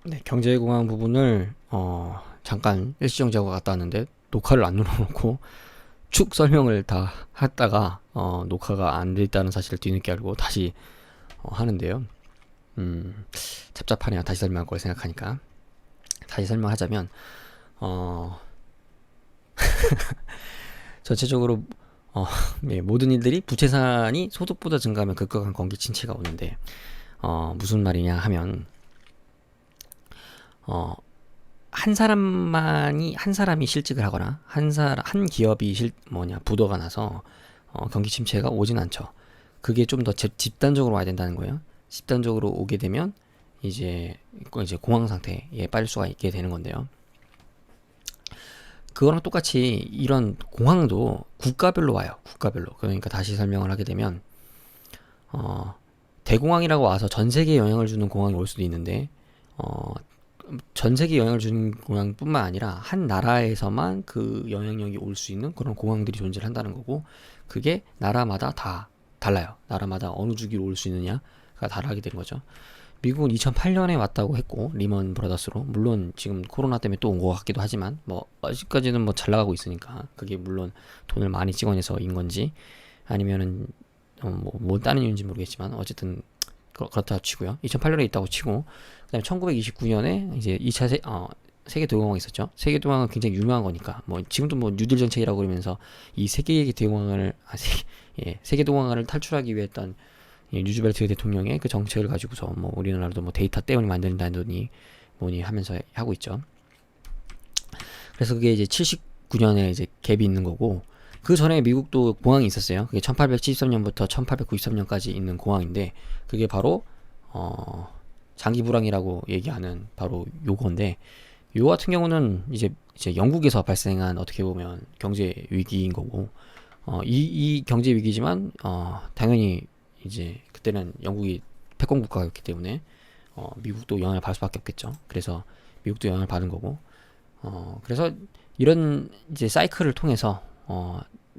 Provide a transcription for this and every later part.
네, 경제공황 부분을 잠깐 일시정지하고 갔다 왔는데 녹화를 안 눌러놓고 축 설명을 다 했다가 녹화가 안 돼 있다는 사실을 뒤늦게 알고 다시 하는데요. 답답하네요. 다시 설명할 걸 생각하니까. 다시 설명하자면 어, 전체적으로 예, 모든 일들이 부채산이 소득보다 증가하면 급격한 경기 침체가 오는데 무슨 말이냐 하면 어, 한 사람이 실직을 하거나 한 기업이 부도가 나서 경기 침체가 오진 않죠. 그게 좀 더 집단적으로 와야 된다는 거예요. 집단적으로 오게 되면 이제 공황 상태에 빠질 수가 있게 되는 건데요. 그거랑 똑같이 이런 공황도 국가별로 와요. 국가별로. 그러니까 다시 설명을 하게 되면 어, 대공황이라고 와서 전 세계에 영향을 주는 공황이 올 수도 있는데 어, 전 세계에 영향을 주는 공황뿐만 아니라 한 나라에서만 그 영향력이 올 수 있는 그런 공황들이 존재를 한다는 거고, 그게 나라마다 다 달라요. 나라마다 어느 주기로 올 수 있느냐가 다르게 되는 거죠. 미국은 2008년에 왔다고 했고, 리먼 브라더스로. 물론 지금 코로나 때문에 또 온 것 같기도 하지만 뭐 아직까지는 뭐 잘 나가고 있으니까 그게 물론 돈을 많이 찍어내서인 건지 아니면은 뭐 다른 이유인지 모르겠지만 어쨌든 그렇다 치고요. 2008년에 있다고 치고, 그다음에 1929년에 이제 2차 세계 대공황이 있었죠. 세계 대공황은 굉장히 유명한 거니까 뭐 지금도 뭐 뉴딜 정책이라고 그러면서 이 세계 대공황을 세계 대공황을 탈출하기 위해 했던 루즈벨트 대통령의 그 정책을 가지고서 뭐 우리나라도 뭐 데이터 떼어니 만든다더니 뭐니 하면서 하고 있죠. 그래서 그게 이제 79년에 이제 갭이 있는 거고, 그 전에 미국도 공황이 있었어요. 그게 1873년부터 1893년까지 있는 공황인데, 그게 바로 장기 불황이라고 얘기하는 바로 요건데, 요 같은 경우는 이제 영국에서 발생한 어떻게 보면 경제 위기인 거고, 이 경제 위기지만 당연히 이제 그때는 영국이 패권 국가였기 때문에 미국도 영향을 받을 수밖에 없겠죠. 그래서 미국도 영향을 받은 거고, 그래서 이런 이제 사이클을 통해서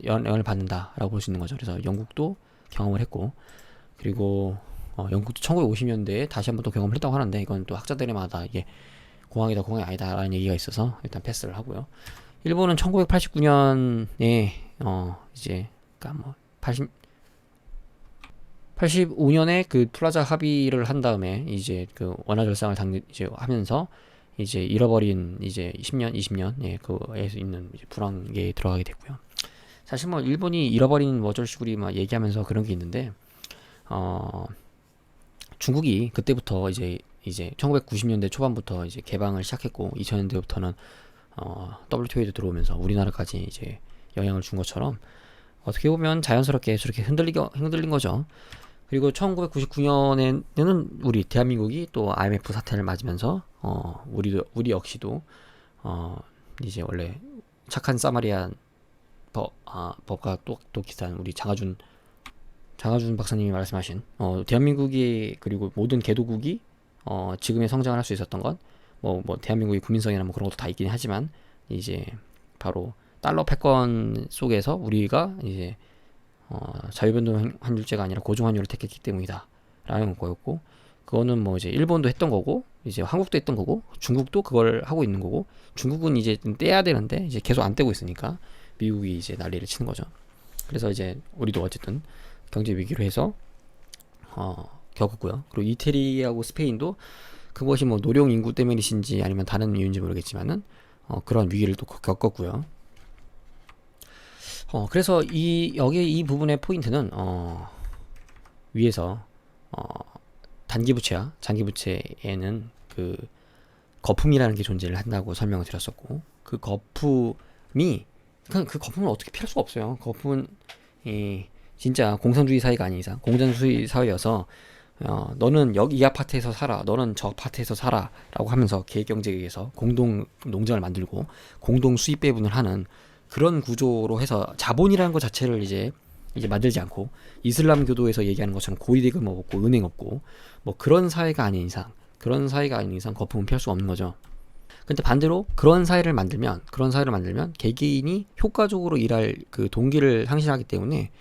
영향을 받는다라고 볼 수 있는 거죠. 그래서 영국도 경험을 했고, 그리고 영국도 1950년대에 다시 한번 또 경험을 했다고 하는데, 이건 또 학자들마다 이게 공황이다 공황이 아니다 라는 얘기가 있어서 일단 패스를 하고요. 일본은 1989년에 이제 그러니까 뭐 85년에 그 플라자 합의를 한 다음에 이제 그 원화 절상을 이제 하면서 이제 잃어버린 이제 10년, 20년 그에서 있는 이제 불황에 들어가게 됐고요. 사실 뭐 일본이 잃어버린 뭐 어쩔시구리 막 얘기하면서 그런 게 있는데 중국이 그때부터 이제 1990년대 초반부터 이제 개방을 시작했고 2000년대부터는 WTO에도 들어오면서 우리나라까지 이제 영향을 준 것처럼 어떻게 보면 자연스럽게 저렇게 흔들린 거죠. 그리고 1999년에는 우리 대한민국이 또 IMF 사태를 맞으면서 우리 역시도 이제 원래 착한 사마리안 법과 또 비슷한 우리 장하준 박사님이 말씀하신 대한민국이 그리고 모든 개도국이 지금의 성장을 할 수 있었던 건 뭐 대한민국의 국민성이나 뭐 그런 것도 다 있긴 하지만 이제 바로 달러 패권 속에서 우리가 이제 자유변동 환율제가 아니라 고정환율을 택했기 때문이다 라는 거였고, 그거는 뭐 이제 일본도 했던 거고 이제 한국도 했던 거고 중국도 그걸 하고 있는 거고, 중국은 이제 떼야 되는데 이제 계속 안 떼고 있으니까 미국이 이제 난리를 치는 거죠. 그래서 이제 우리도 어쨌든 경제 위기로 해서 겪었고요. 그리고 이태리하고 스페인도 그것이 뭐 노령 인구 때문이신지 아니면 다른 이유인지 모르겠지만은 그런 위기를 또 겪었고요. 그래서 여기 이 부분의 포인트는 위에서 단기 부채와 장기 부채에는 그 거품이라는 게 존재를 한다고 설명을 드렸었고, 그 거품이 그 거품을 어떻게 피할 수가 없어요. 거품은 진짜 공산주의 사회가 아닌 이상 공산주의 사회여서 너는 여기 이 아파트에서 살아, 너는 저 아파트에서 살아 라고 하면서 계획경제에서 공동 농장을 만들고 공동 수입 배분을 하는 그런 구조로 해서 자본이라는 것 자체를 이제 만들지 않고 이슬람 교도에서 얘기하는 것처럼 고위대금 없고 은행 없고 뭐 그런 사회가 아닌 이상 거품은 피할 수가 없는 거죠. 근데 반대로 그런 사회를 만들면 개개인이 효과적으로 일할 그 동기를 상실하기 때문에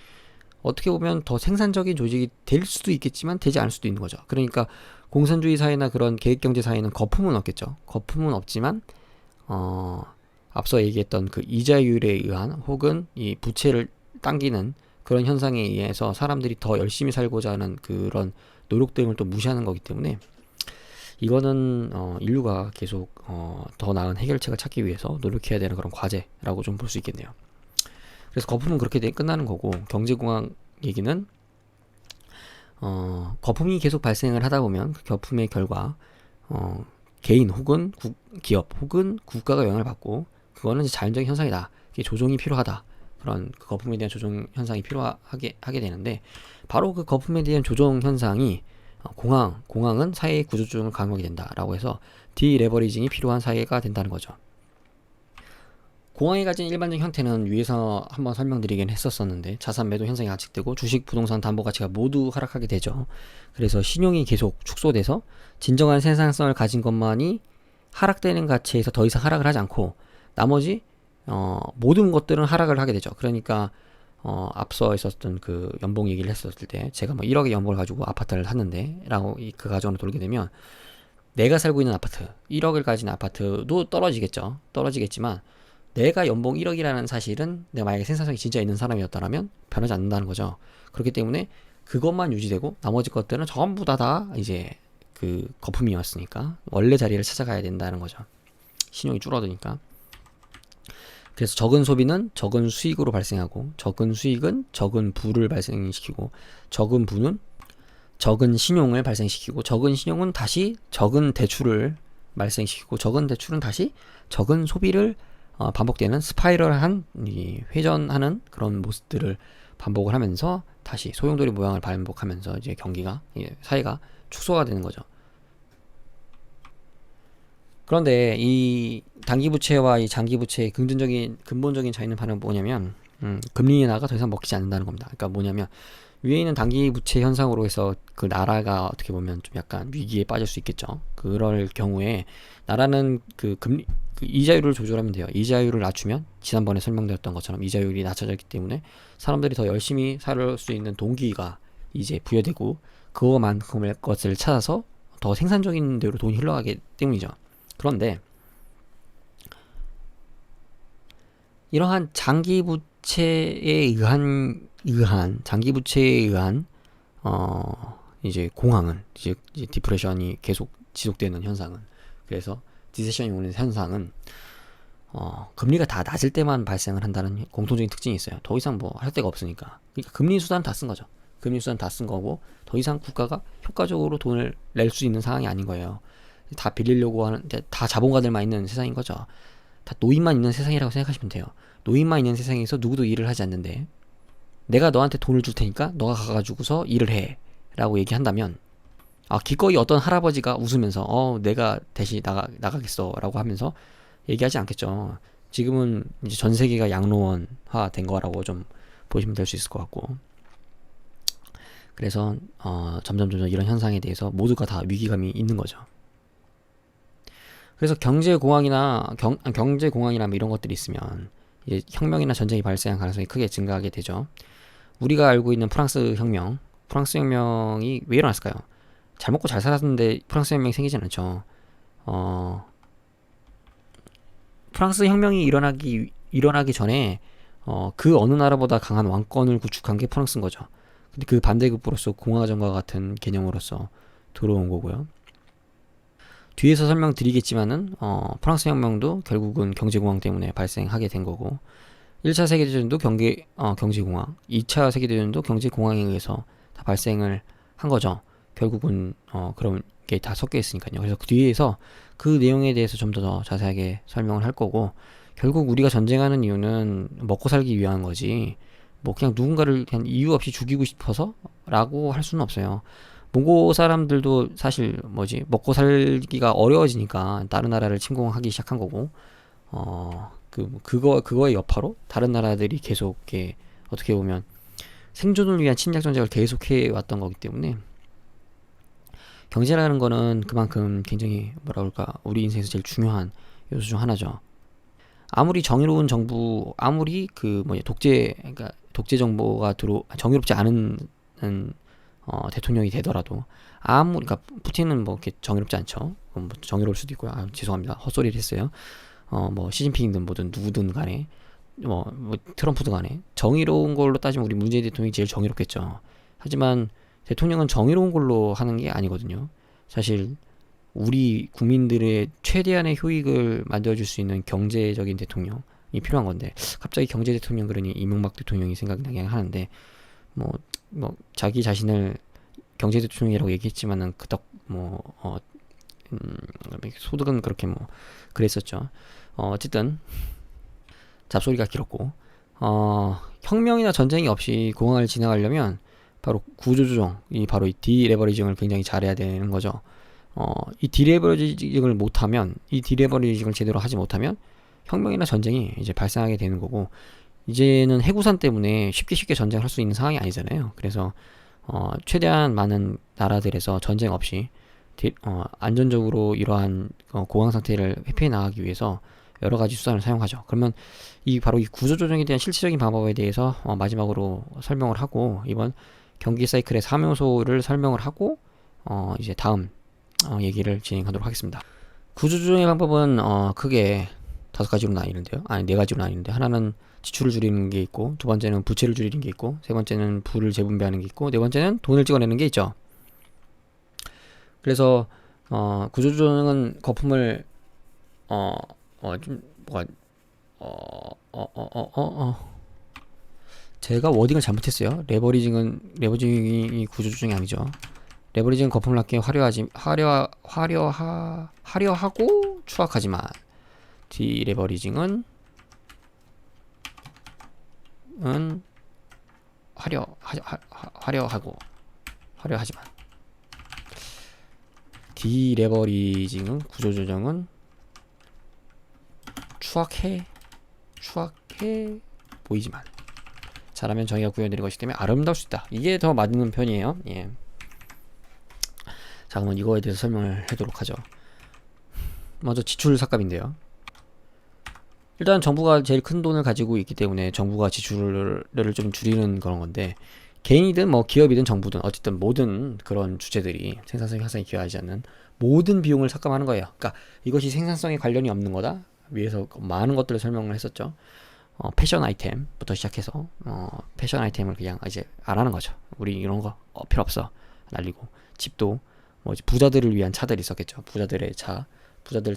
어떻게 보면 더 생산적인 조직이 될 수도 있겠지만 되지 않을 수도 있는 거죠. 그러니까 공산주의 사회나 그런 계획경제 사회는 거품은 없겠죠. 거품은 없지만 앞서 얘기했던 그 이자율에 의한 혹은 이 부채를 당기는 그런 현상에 의해서 사람들이 더 열심히 살고자 하는 그런 노력 등을 또 무시하는 거기 때문에 이거는 인류가 계속 더 나은 해결책을 찾기 위해서 노력해야 되는 그런 과제라고 좀 볼 수 있겠네요. 그래서 거품은 그렇게 끝나는 거고, 경제공황 얘기는 거품이 계속 발생을 하다 보면 그 거품의 결과 개인 혹은 기업 혹은 국가가 영향을 받고, 그거는 이제 자연적인 현상이다. 이게 조정이 필요하다. 그런 그 거품에 대한 조정 현상이 필요하게 하게 되는데, 바로 그 거품에 대한 조정 현상이 공황은 사회의 구조조정을 강화하게 된다라고 해서 디레버리징이 필요한 사회가 된다는 거죠. 공황이 가진 일반적인 형태는 위에서 한번 설명드리긴 했었었는데, 자산 매도 현상이 악화되고 주식, 부동산, 담보 가치가 모두 하락하게 되죠. 그래서 신용이 계속 축소돼서 진정한 생산성을 가진 것만이 하락되는 가치에서 더 이상 하락을 하지 않고 나머지 모든 것들은 하락을 하게 되죠. 그러니까 앞서 있었던 그 연봉 얘기를 했었을 때, 제가 뭐 1억의 연봉을 가지고 아파트를 샀는데 라고 그 가정으로 돌게 되면, 내가 살고 있는 아파트 1억을 가진 아파트도 떨어지겠지만 내가 연봉 1억이라는 사실은 내가 만약에 생산성이 진짜 있는 사람이었다면 변하지 않는다는 거죠. 그렇기 때문에 그것만 유지되고 나머지 것들은 전부 다 이제 그 거품이었으니까 원래 자리를 찾아가야 된다는 거죠. 신용이 줄어드니까. 그래서 적은 소비는 적은 수익으로 발생하고, 적은 수익은 적은 부를 발생시키고, 적은 부는 적은 신용을 발생시키고, 적은 신용은 다시 적은 대출을 발생시키고, 적은 대출은 다시 적은 소비를 반복되는 스파이럴한 회전하는 그런 모습들을 반복을 하면서 다시 소용돌이 모양을 반복하면서 이제 경기가, 사회가 축소가 되는 거죠. 그런데 이 단기 부채와 이 장기 부채의 긍정적인 근본적인 차이는 바로 뭐냐면, 금리 인하가 더 이상 먹히지 않는다는 겁니다. 그러니까 뭐냐면, 위에 있는 단기 부채 현상으로 해서 그 나라가 어떻게 보면 좀 약간 위기에 빠질 수 있겠죠. 그럴 경우에 나라는 그 이자율을 조절하면 돼요. 이자율을 낮추면 지난번에 설명드렸던 것처럼 이자율이 낮춰졌기 때문에 사람들이 더 열심히 살 수 있는 동기가 이제 부여되고, 그거만큼의 것을 찾아서 더 생산적인 데로 돈이 흘러가기 때문이죠. 그런데 이러한 장기 부채에 의한 이제 공황은, 이제 디프레션이 계속 지속되는 현상은, 그래서 디세션이 오는 현상은 금리가 다 낮을 때만 발생을 한다는 공통적인 특징이 있어요. 더 이상 뭐 할 데가 없으니까. 그러니까 금리 수단 다 쓴 거죠. 금리 수단 다 쓴 거고, 더 이상 국가가 효과적으로 돈을 낼 수 있는 상황이 아닌 거예요. 다 빌리려고 하는, 다 자본가들만 있는 세상인 거죠. 다 노인만 있는 세상이라고 생각하시면 돼요. 노인만 있는 세상에서 누구도 일을 하지 않는데, 내가 너한테 돈을 줄 테니까 너가 가가지고서 일을 해 라고 얘기한다면, 기꺼이 어떤 할아버지가 웃으면서 내가 대신 나가겠어 라고 하면서 얘기하지 않겠죠. 지금은 이제 전 세계가 양로원화 된 거라고 좀 보시면 될 수 있을 것 같고, 그래서 점점 이런 현상에 대해서 모두가 다 위기감이 있는 거죠. 그래서 경제공황이나 뭐 이런 것들이 있으면 이제 혁명이나 전쟁이 발생할 가능성이 크게 증가하게 되죠. 우리가 알고 있는 프랑스 혁명이 왜 일어났을까요? 잘 먹고 잘 살았는데 프랑스 혁명이 생기진 않죠. 프랑스 혁명이 일어나기 전에 그 어느 나라보다 강한 왕권을 구축한 게 프랑스인 거죠. 근데 그 반대급부로서 공화정과 같은 개념으로서 들어온 거고요. 뒤에서 설명드리겠지만은 프랑스 혁명도 결국은 경제공황 때문에 발생하게 된 거고, 1차 세계대전도 경제공황, 2차 세계대전도 경제공황에 의해서 다 발생을 한 거죠. 결국은 그런 게 다 섞여 있으니까요. 그래서 그 뒤에서 그 내용에 대해서 좀 더 자세하게 설명을 할 거고, 결국 우리가 전쟁하는 이유는 먹고 살기 위한 거지, 뭐 그냥 누군가를 그냥 이유 없이 죽이고 싶어서 라고 할 수는 없어요. 몽고 사람들도 사실 먹고 살기가 어려워지니까 다른 나라를 침공하기 시작한 거고, 그거의 여파로 다른 나라들이 계속 이렇게 어떻게 보면 생존을 위한 침략 전쟁을 계속해 왔던 거기 때문에, 경제라는 거는 그만큼 굉장히 우리 인생에서 제일 중요한 요소 중 하나죠. 아무리 정의로운 정부, 아무리 그러니까 독재 정보가 정의롭지 않은 대통령이 되더라도 그러니까 푸틴은 뭐 이렇게 정의롭지 않죠. 뭐 정의로울 수도 있고요. 죄송합니다. 헛소리를 했어요. 뭐 시진핑이든 뭐든 누구든 간에 뭐 트럼프든 간에 정의로운 걸로 따지면 우리 문재인 대통령이 제일 정의롭겠죠. 하지만 대통령은 정의로운 걸로 하는 게 아니거든요. 사실 우리 국민들의 최대한의 효익을 만들어줄 수 있는 경제적인 대통령이 필요한 건데 갑자기 경제 대통령 그러니 이명박 대통령이 생각나게 하는데 뭐 자기 자신을 경제 대통령이라고 얘기했지만은 소득은 그렇게 뭐 그랬었죠. 어쨌든 잡소리가 길었고 혁명이나 전쟁이 없이 공항을 지나가려면 바로 구조조정이 바로 이 디레버리징을 굉장히 잘해야 되는 거죠. 이 디레버리징을 제대로 하지 못하면 혁명이나 전쟁이 이제 발생하게 되는 거고 이제는 해구산 때문에 쉽게 전쟁을 할 수 있는 상황이 아니잖아요. 그래서 최대한 많은 나라들에서 전쟁 없이 안전적으로 이러한 공황 상태를 회피해 나가기 위해서 여러 가지 수단을 사용하죠. 그러면 바로 이 구조조정에 대한 실질적인 방법에 대해서 마지막으로 설명을 하고 이번 경기 사이클의 3요소를 설명을 하고 이제 다음 얘기를 진행하도록 하겠습니다. 구조조정의 방법은 크게 5가지로 나뉘는데요. 아니 4가지로 나뉘는데 하나는 지출을 줄이는 게 있고 두 번째는 부채를 줄이는 게 있고 세 번째는 부를 재분배하는 게 있고 네 번째는 돈을 찍어내는 게 있죠. 그래서 구조조정은 거품을 제가 워딩을 잘못했어요. 레버리징이 구조조정이 아니죠. 레버리징은 거품을 낮게 화려하고 추악하지만 디레버리징은 화려하지만 디레버리징은 구조조정은 추악해 보이지만 잘하면 정의가 구현되는 것이기 때문에 아름다울 수 있다. 이게 더 맞는 편이에요. 예. 자, 그러면 이거에 대해서 설명을 하도록 하죠. 먼저 지출 삭감인데요. 일단 정부가 제일 큰 돈을 가지고 있기 때문에 정부가 지출을 좀 줄이는 그런 건데 개인이든 뭐 기업이든 정부든 어쨌든 모든 그런 주체들이 생산성 향상에 기여하지 않는 모든 비용을 삭감하는 거예요. 그러니까 이것이 생산성에 관련이 없는 거다. 위에서 많은 것들을 설명을 했었죠. 패션 아이템부터 시작해서 패션 아이템을 그냥 이제 안 하는 거죠. 우리 이런 거 필요 없어 날리고 집도 뭐 부자들을 위한 차들이 있었겠죠. 부자들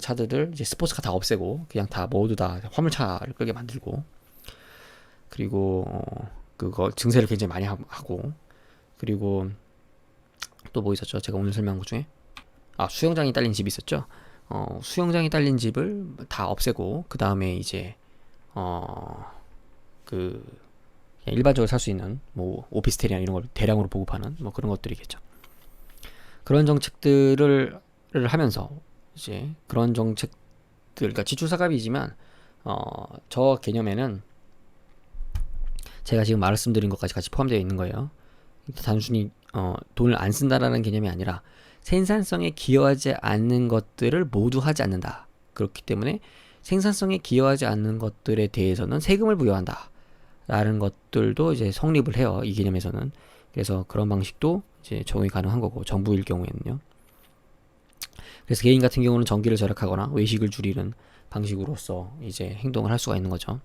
차들을 이제 스포츠카 다 없애고 그냥 다 모두 다 화물차를 끌게 만들고 그리고 그거 증세를 굉장히 많이 하고 그리고 또 뭐 있었죠? 제가 오늘 설명한 것 중에 수영장이 딸린 집이 있었죠. 수영장이 딸린 집을 다 없애고 그 다음에 이제 그냥 일반적으로 살 수 있는 뭐 오피스텔이나 이런 걸 대량으로 보급하는 뭐 그런 것들이겠죠. 그런 정책들을 하면서 이제 그런 정책들 그러니까 지출 삭감이지만 저 개념에는 제가 지금 말씀드린 것까지 같이 포함되어 있는 거예요. 단순히 돈을 안 쓴다라는 개념이 아니라 생산성에 기여하지 않는 것들을 모두 하지 않는다. 그렇기 때문에 생산성에 기여하지 않는 것들에 대해서는 세금을 부여한다. 라는 것들도 이제 성립을 해요. 이 개념에서는. 그래서 그런 방식도 이제 적용이 가능한 거고 정부일 경우에는요. 그래서 개인 같은 경우는 전기를 절약하거나 외식을 줄이는 방식으로서 이제 행동을 할 수가 있는 거죠.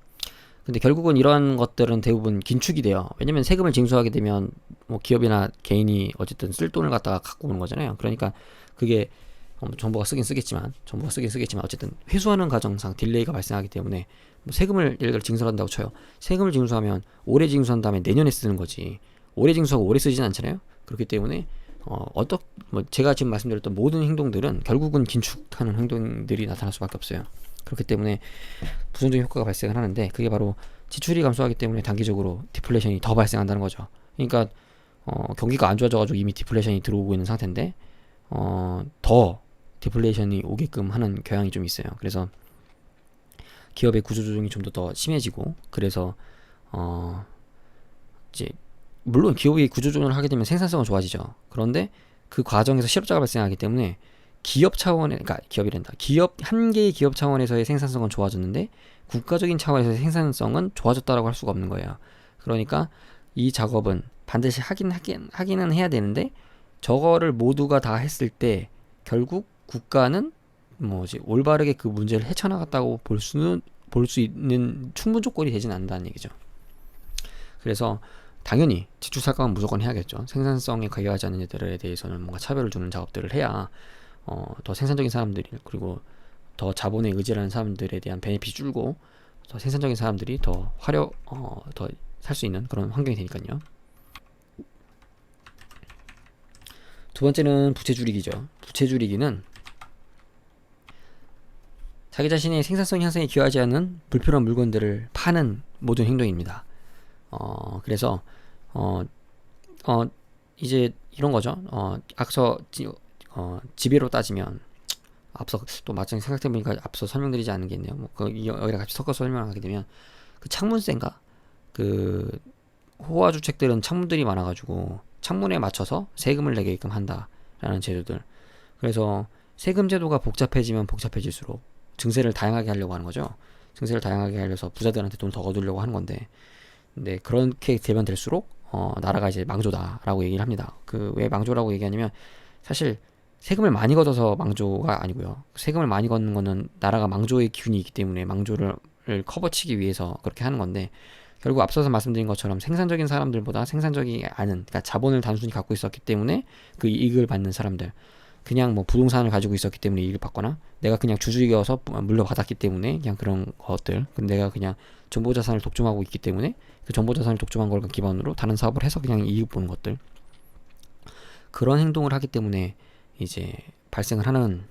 근데 결국은 이러한 것들은 대부분 긴축이 돼요. 왜냐면 세금을 징수하게 되면 뭐 기업이나 개인이 어쨌든 쓸 돈을 갖다가 갖고 오는 거잖아요. 그러니까 그게 정부가 쓰긴 쓰겠지만 어쨌든 회수하는 과정상 딜레이가 발생하기 때문에 뭐 세금을 예를 들어 징수한다고 쳐요. 세금을 징수하면 올해 징수한 다음에 내년에 쓰는 거지. 올해 징수하고 올해 쓰진 않잖아요. 그렇기 때문에 뭐 제가 지금 말씀드렸던 모든 행동들은 결국은 긴축하는 행동들이 나타날 수밖에 없어요. 그렇기 때문에 부정적인 효과가 발생을 하는데 그게 바로 지출이 감소하기 때문에 단기적으로 디플레이션이 더 발생한다는 거죠. 그러니까 경기가 안 좋아져가지고 이미 디플레이션이 들어오고 있는 상태인데 더 디플레이션이 오게끔 하는 경향이 좀 있어요. 그래서 기업의 구조조정이 좀 더 심해지고 그래서 이제 물론 기업이 구조조정을 하게 되면 생산성은 좋아지죠. 그런데 그 과정에서 실업자가 발생하기 때문에 기업 차원의 그러니까 기업 한 개의 기업 차원에서의 생산성은 좋아졌는데 국가적인 차원에서의 생산성은 좋아졌다라고 할 수가 없는 거예요. 그러니까 이 작업은 반드시 하기는 해야 되는데 저거를 모두가 다 했을 때 결국 국가는 뭐지 올바르게 그 문제를 헤쳐나갔다고 볼 수 있는 충분 조건이 되진 않는다는 얘기죠. 그래서 당연히 지출살감은 무조건 해야겠죠. 생산성에 기여하지 않는 애들에 대해서는 뭔가 차별을 주는 작업들을 해야 더 생산적인 사람들이, 그리고 더 자본에 의지하는 사람들에 대한 베네핏이 줄고 더 생산적인 사람들이 더 더 살 수 있는 그런 환경이 되니까요. 두 번째는 부채 줄이기죠. 부채 줄이기는 자기 자신의 생산성 향상에 기여하지 않는 불필요한 물건들을 파는 모든 행동입니다. 그래서 이제 이런 거죠. 지배로 따지면 앞서 또 마침 생각해보니까 앞서 설명드리지 않은 게 있네요. 여기랑 같이 섞어서 설명하게 되면 그 창문세인가? 그 호화 주택들은 창문들이 많아가지고 창문에 맞춰서 세금을 내게끔 한다라는 제도들. 그래서 세금 제도가 복잡해지면 복잡해질수록 증세를 다양하게 하려고 하는 거죠. 증세를 다양하게 하려서 부자들한테 돈 더 거두려고 하는 건데, 근데 그렇게 되면 될수록 나라가 이제 망조다라고 얘기를 합니다. 그 왜 망조라고 얘기하냐면 사실 세금을 많이 걷어서 망조가 아니고요. 세금을 많이 걷는 거는 나라가 망조의 기운이 있기 때문에 망조를 커버치기 위해서 그렇게 하는 건데, 결국 앞서서 말씀드린 것처럼 생산적인 사람들보다 생산적이 않은, 그러니까 자본을 단순히 갖고 있었기 때문에 그 이익을 받는 사람들, 그냥 뭐 부동산을 가지고 있었기 때문에 이익을 받거나 내가 그냥 주주이어서 물려받았기 때문에 그냥 그런 것들, 내가 그냥 정보자산을 독점하고 있기 때문에 그 정보자산을 독점한 걸 기반으로 다른 사업을 해서 그냥 이익 보는 것들, 그런 행동을 하기 때문에 이제 발생을 하는,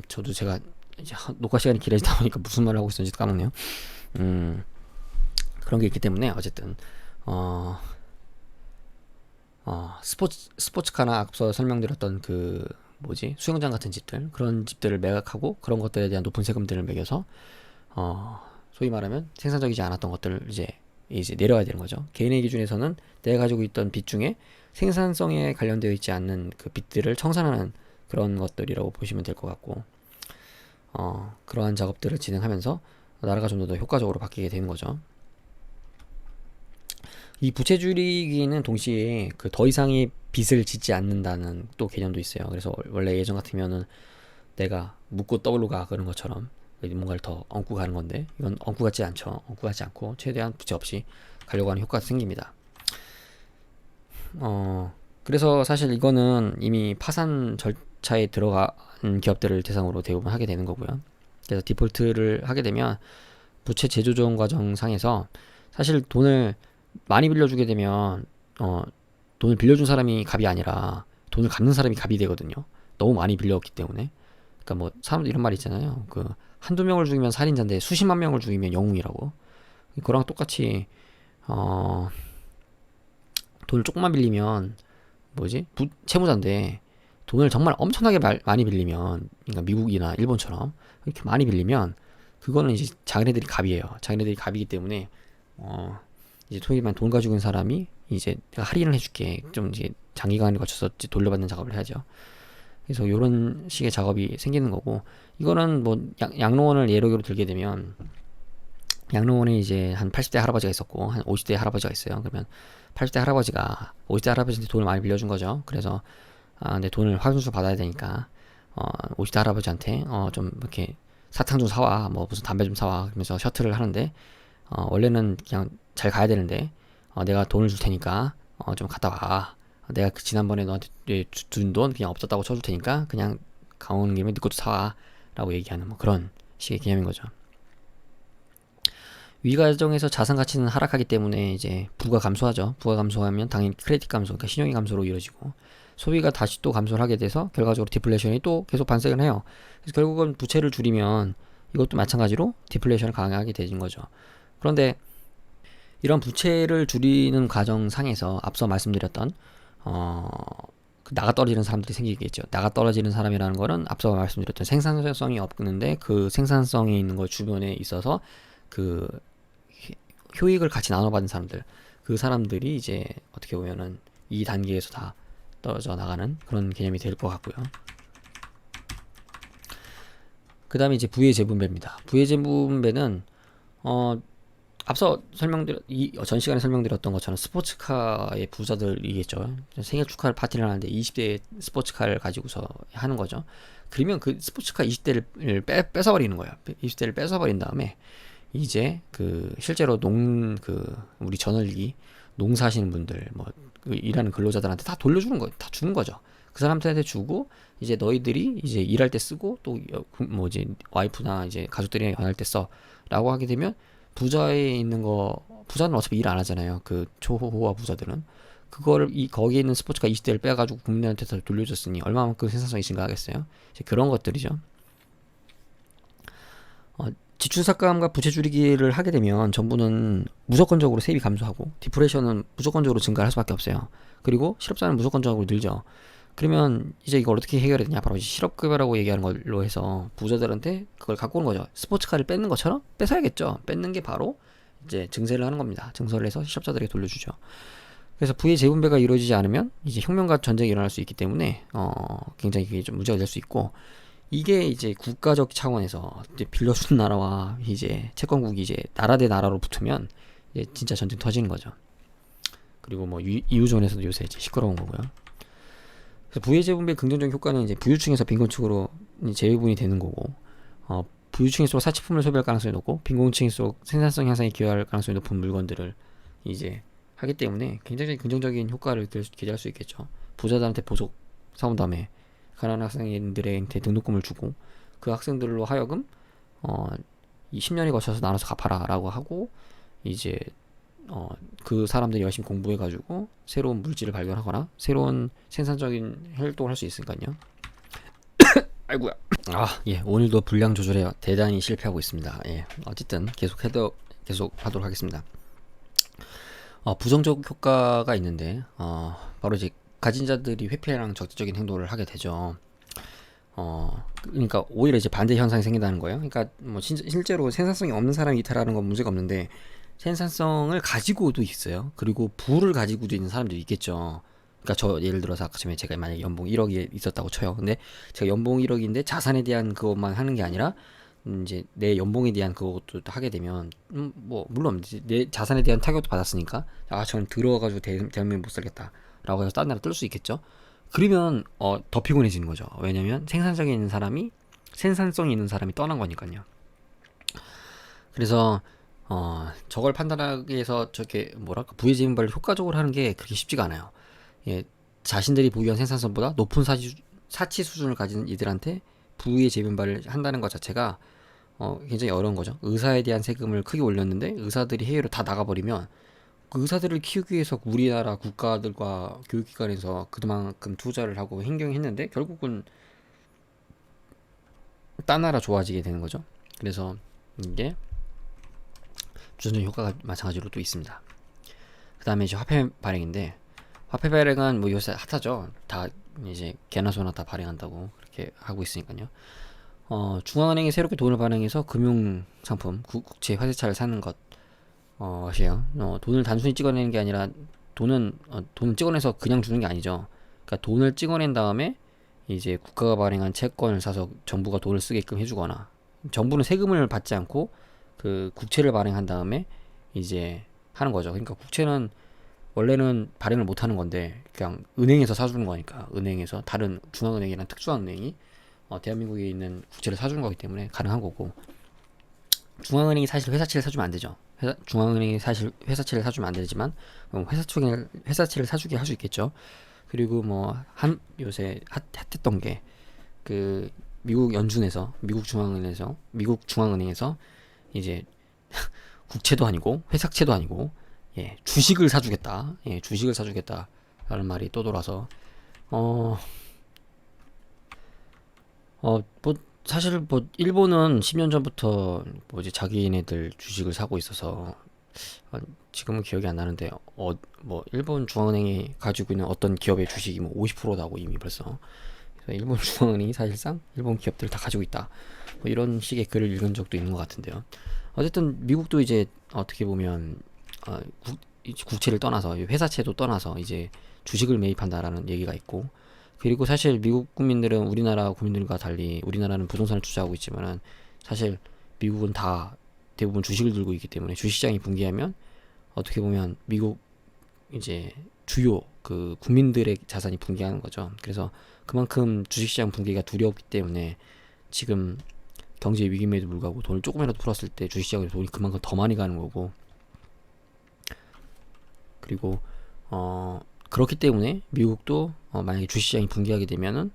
저도 제가 이제 녹화 시간이 길어지다 보니까 무슨 말을 하고 있었는지 까먹네요. 그런 게 있기 때문에 어쨌든 스포츠카나 앞서 설명드렸던 그 뭐지 수영장 같은 집들, 그런 집들을 매각하고 그런 것들에 대한 높은 세금들을 매겨서 소위 말하면 생산적이지 않았던 것들을 이제 내려야 되는 거죠. 개인의 기준에서는 내가 가지고 있던 빚 중에 생산성에 관련되어 있지 않는 그 빚들을 청산하는 그런 것들이라고 보시면 될 것 같고, 그러한 작업들을 진행하면서 나라가 좀 더 효과적으로 바뀌게 되는 거죠. 이 부채 줄이기는 동시에 그 더 이상의 빚을 짓지 않는다는 또 개념도 있어요. 그래서 원래 예전 같으면은 내가 묻고 떠올로 가 그런 것처럼 뭔가를 더 얹고 가는 건데, 이건 얹고 가지 않죠. 얹고 가지 않고 최대한 부채 없이 가려고 하는 효과가 생깁니다. 그래서 사실 이거는 이미 파산 절차에 들어간 기업들을 대상으로 대부분 하게 되는 거고요. 그래서 디폴트를 하게 되면 부채 재조정 과정 상에서 사실 돈을 많이 빌려주게 되면 돈을 빌려준 사람이 갑이 아니라 돈을 갚는 사람이 갑이 되거든요. 너무 많이 빌렸기 때문에. 그러니까 뭐 사람들 이런 말 있잖아요. 그 한두 명을 죽이면 살인자인데 수십만 명을 죽이면 영웅이라고. 그거랑 똑같이 돈을 조금만 빌리면 뭐지? 채무자인데 돈을 정말 엄청나게 많이 빌리면, 그러니까 미국이나 일본처럼 이렇게 많이 빌리면 그거는 이제 자기네들이 갑이에요. 자기네들이 갑이기 때문에 이제 소위 말하는 돈 가지고 있는 사람이 이제 내가 할인을 해줄게, 좀 이제 장기간에 거쳐서 돌려받는 작업을 해야죠. 그래서 이런 식의 작업이 생기는 거고, 이거는 뭐 양로원을 예로 들게 되면 양로원에 이제 한 80대 할아버지가 있었고 한 50대 할아버지가 있어요. 그러면 80대 할아버지가 50대 할아버지한테 돈을 많이 빌려준 거죠. 그래서 내 돈을 환수 받아야 되니까 50대 할아버지한테 좀 이렇게 사탕 좀 사와, 뭐 무슨 담배 좀 사와, 그러면서 셔틀을 하는데 원래는 그냥 잘 가야 되는데 내가 돈을 줄 테니까 좀 갔다 와. 내가 지난번에 너한테 준 돈 그냥 없었다고 쳐줄 테니까 그냥 가오는 김에 네 것도 사와 라고 얘기하는 뭐 그런 식의 개념인 거죠. 위 과정에서 자산 가치는 하락하기 때문에 이제 부가 감소하죠. 부가 감소하면 당연히 크레딧 감소, 그러니까 신용이 감소로 이루어지고, 소비가 다시 또 감소를 하게 돼서 결과적으로 디플레이션이 또 계속 발생을 해요. 그래서 결국은 부채를 줄이면 이것도 마찬가지로 디플레이션을 강하게 되는 거죠. 그런데 이런 부채를 줄이는 과정상에서 앞서 말씀드렸던 그 나가 떨어지는 사람들이 생기겠죠. 나가 떨어지는 사람이라는 거는 앞서 말씀드렸던 생산성이 없는데 그 생산성이 있는 것 주변에 있어서 그 효익을 같이 나눠받은 사람들, 그 사람들이 이제 어떻게 보면은 이 단계에서 다 떨어져 나가는 그런 개념이 될 것 같고요. 그 다음에 이제 부의 재분배입니다. 부의 재분배는 앞서 전 시간에 설명드렸던 것처럼 스포츠카의 부자들이겠죠. 생일 축하 파티를 하는데 20대 스포츠카를 가지고서 하는 거죠. 그러면 그 스포츠카 20대를 뺏어버리는 거예요. 20대를 뺏어버린 다음에 이제 그 실제로 우리 저널리 농사하시는 분들 그 일하는 근로자들한테 다 돌려주는 거, 다 주는 거죠. 그 사람들한테 주고 이제 너희들이 이제 일할 때 쓰고 또 뭐지 와이프나 이제 가족들이랑 연할 때 써라고 하게 되면 부자에 있는 거, 부자는 어차피 일 안 하잖아요. 그 초호화 부자들은 그거를 거기에 있는 스포츠카 20대를 빼가지고 국민한테 다 돌려줬으니 얼마만큼 생산성이 증가하겠어요. 이제 그런 것들이죠. 지출삭감과 부채 줄이기를 하게 되면 정부는 무조건적으로 세입이 감소하고 디프레션은 무조건적으로 증가할 수밖에 없어요. 그리고 실업자는 무조건적으로 늘죠. 그러면 이제 이걸 어떻게 해결해야 되냐? 바로 실업급여라고 얘기하는 걸로 해서 부자들한테 그걸 갖고 오는 거죠. 스포츠카를 뺏는 것처럼 뺏어야겠죠. 뺏는 게 바로 이제 증세를 하는 겁니다. 증세를 해서 실업자들에게 돌려주죠. 그래서 부의 재분배가 이루어지지 않으면 이제 혁명과 전쟁이 일어날 수 있기 때문에 굉장히 그게 좀 문제가 될 수 있고, 이게 이제 국가적 차원에서 이제 빌려준 나라와 이제 채권국이 이제 나라 대 나라로 붙으면 이제 진짜 전쟁 터지는 거죠. 그리고 뭐 이유존에서도 요새 이제 시끄러운 거고요. 그래서 부의 재분배 긍정적 효과는 이제 부유층에서 빈곤층으로 재배분이 되는 거고, 부유층일수록 사치품을 소비할 가능성이 높고 빈곤층일수록 생산성 향상에 기여할 가능성이 높은 물건들을 이제 하기 때문에 굉장히 긍정적인 효과를 기대할 수 있겠죠. 부자들한테 보석 사온 다음에 가난한 학생들한테 등록금을 주고 그 학생들로 하여금 이 10년에 거쳐서 나눠서 갚아라라고 하고 이제 그 사람들이 열심히 공부해가지고 새로운 물질을 발견하거나 새로운 생산적인 활동을 할 수 있으니까요. 아이고야. 예, 오늘도 분량 조절에 대단히 실패하고 있습니다. 예, 어쨌든 계속 하도록 하겠습니다. 부정적 효과가 있는데 바로 이제 가진 자들이 회피랑 적대적인 행동을 하게 되죠. 그러니까 오히려 이제 반대 현상이 생긴다는 거예요. 그러니까 뭐 실제로 생산성이 없는 사람이 이탈하는 건 문제가 없는데 생산성을 가지고도 있어요. 그리고 부를 가지고도 있는 사람들이 있겠죠. 그러니까 저 예를 들어서 아까 전에 제가 만약에 연봉 1억이 있었다고 쳐요. 근데 제가 연봉 1억인데 자산에 대한 그것만 하는 게 아니라 이제 내 연봉에 대한 그것도 하게 되면 뭐 물론 내 자산에 대한 타격도 받았으니까 저는 들어가지고 대한민국 못 살겠다라고 해서 딴 나라 뜰 수 있겠죠. 그러면 더 피곤해지는 거죠. 왜냐면 생산성이 있는 사람이 떠난 거니까요. 그래서 저걸 판단하기 위해서 저게 뭐랄까 부의 재분배를 효과적으로 하는 게 그렇게 쉽지가 않아요. 예, 자신들이 보유한 생산성보다 높은 사치 수준을 가진 이들한테 부의 재분배를 한다는 것 자체가 굉장히 어려운 거죠. 의사에 대한 세금을 크게 올렸는데 의사들이 해외로 다 나가버리면 그 의사들을 키우기 위해서 우리나라 국가들과 교육기관에서 그만큼 투자를 하고 행정했는데 결국은 딴 나라 좋아지게 되는 거죠. 그래서 이게 주전적 효과가 마찬가지로 또 있습니다. 그 다음에 이제 화폐 발행인데, 화폐 발행은 뭐 요새 핫하죠. 다 이제 개나 소나 다 발행한다고 그렇게 하고 있으니까요. 중앙은행이 새롭게 돈을 발행해서 금융상품, 국채, 화폐차를 사는 것이에요. 돈을 단순히 찍어내는 게 아니라 돈은 찍어내서 그냥 주는 게 아니죠. 그러니까 돈을 찍어낸 다음에 이제 국가가 발행한 채권을 사서 정부가 돈을 쓰게끔 해주거나, 정부는 세금을 받지 않고 그 국채를 발행한 다음에 이제 하는 거죠. 그러니까 국채는 원래는 발행을 못 하는 건데 그냥 은행에서 사주는 거니까, 은행에서 다른 중앙은행이란 특수한 은행이 대한민국에 있는 국채를 사주는 거기 때문에 가능한 거고, 중앙은행이 사실 회사채를 사주면 안 되죠. 중앙은행이 사실 회사채를 사주면 안 되지만 회사채를 사주게 할 수 있겠죠. 그리고 뭐 요새 핫했던 게 그 미국 중앙은행에서 이제 국채도 아니고 회사채도 아니고 주식을 사주겠다. 주식을 사주겠다라는 말이 또 돌아서 뭐 사실 뭐 일본은 10년 전부터 뭐지 자기네들 주식을 사고 있어서 지금은 기억이 안 나는데 뭐 일본 중앙은행이 가지고 있는 어떤 기업의 주식이 뭐 50%다고 이미 벌써. 그래서 일본 중앙은행이 사실상 일본 기업들을 다 가지고 있다. 뭐 이런 식의 글을 읽은 적도 있는 것 같은데요. 어쨌든 미국도 이제 어떻게 보면 국채를 떠나서 회사채도 떠나서 이제 주식을 매입한다라는 얘기가 있고, 그리고 사실 미국 국민들은 우리나라 국민들과 달리 우리나라는 부동산을 투자하고 있지만은 사실 미국은 다 대부분 주식을 들고 있기 때문에 주식시장이 붕괴하면 어떻게 보면 미국 이제 주요 그 국민들의 자산이 붕괴하는 거죠. 그래서 그만큼 주식시장 붕괴가 두려웠기 때문에 지금 경제 위기임에도 불구하고 돈을 조금이라도 풀었을 때 주식시장에 돈이 그만큼 더 많이 가는 거고, 그리고 그렇기 때문에 미국도 만약에 주식시장이 붕괴하게 되면은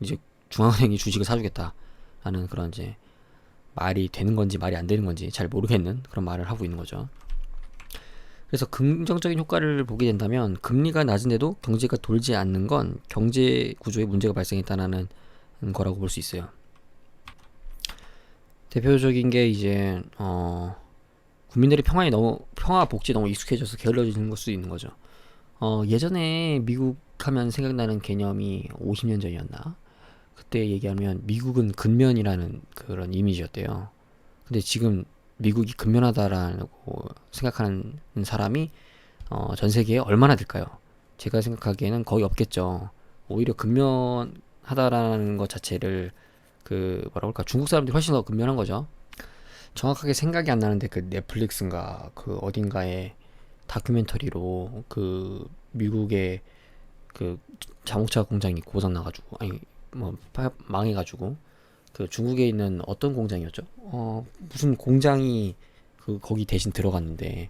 이제 중앙은행이 주식을 사주겠다라는 그런 이제 말이 되는 건지 말이 안 되는 건지 잘 모르겠는 그런 말을 하고 있는 거죠. 그래서 긍정적인 효과를 보게 된다면 금리가 낮은데도 경제가 돌지 않는 건 경제 구조에 문제가 발생했다는 거라고 볼 수 있어요. 대표적인 게 이제 국민들이 평화 복지에 너무 익숙해져서 게을러지는 걸 수도 있는 거죠. 예전에 미국 하면 생각나는 개념이 50년 전이었나? 그때 얘기하면 미국은 근면이라는 그런 이미지였대요. 근데 지금 미국이 근면하다라고 생각하는 사람이 전 세계에 얼마나 될까요? 제가 생각하기에는 거의 없겠죠. 오히려 근면하다라는 것 자체를 그 뭐라 그럴까, 중국 사람들이 훨씬 더 근면한 거죠. 정확하게 생각이 안 나는데 그 넷플릭스인가 그 어딘가에 다큐멘터리로 그 미국의 그 자동차 공장이 고장 나가지고, 아니 뭐 망해가지고 그 중국에 있는 어떤 공장이었죠? 무슨 공장이 그 거기 대신 들어갔는데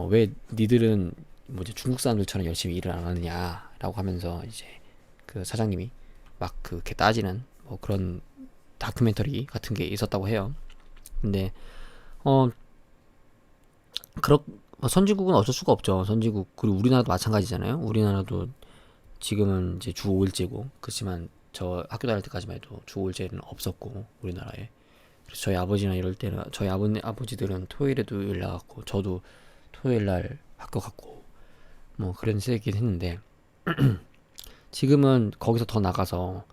왜 니들은 뭐지 중국 사람들처럼 열심히 일을 안 하느냐라고 하면서 이제 그 사장님이 막 그렇게 따지는 뭐 그런 다큐멘터리 같은 게 있었다고 해요. 근데 어 그렇 선진국은 어쩔 수가 없죠. 선진국, 그리고 우리나라도 마찬가지잖아요. 우리나라도 지금은 이제 주 5일제고, 그렇지만 저 학교 다닐 때까지만 해도 주 5일제는 없었고 우리나라에. 그래서 저희 아버지나 이럴 때는 저희 아버지들은 토요일에도 일 나갔고 저도 토요일 날 학교 갔고 뭐 그런 세긴 했는데, 지금은 거기서 더 나가서